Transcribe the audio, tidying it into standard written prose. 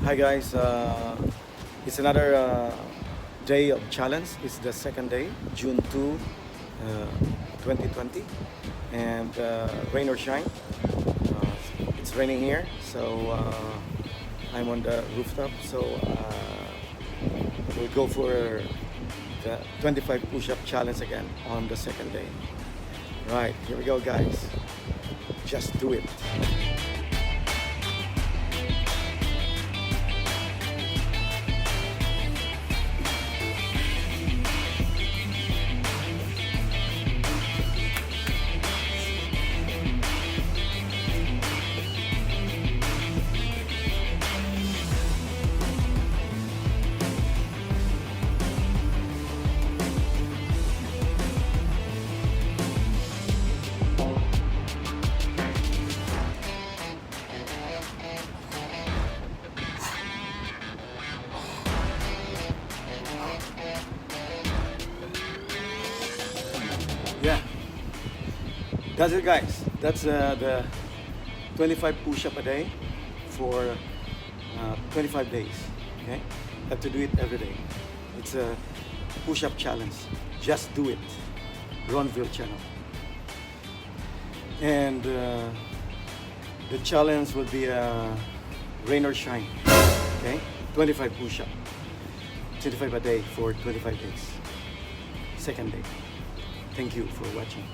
Hi guys, it's another day of challenge. It's the second day, June 2, 2020, and rain or shine. It's raining here, so I'm on the rooftop. So we'll go for the 25 push-up challenge again on the second day. Right, here we go, guys. Just do it. Yeah, that's it, guys. That's the 25 push-up a day for 25 days. Okay, have to do it every day. It's a push-up challenge. Just do it. Ronville channel. And the challenge will be rain or shine. Okay, 25 push-up, 25 a day for 25 days. Second day. Thank you for watching.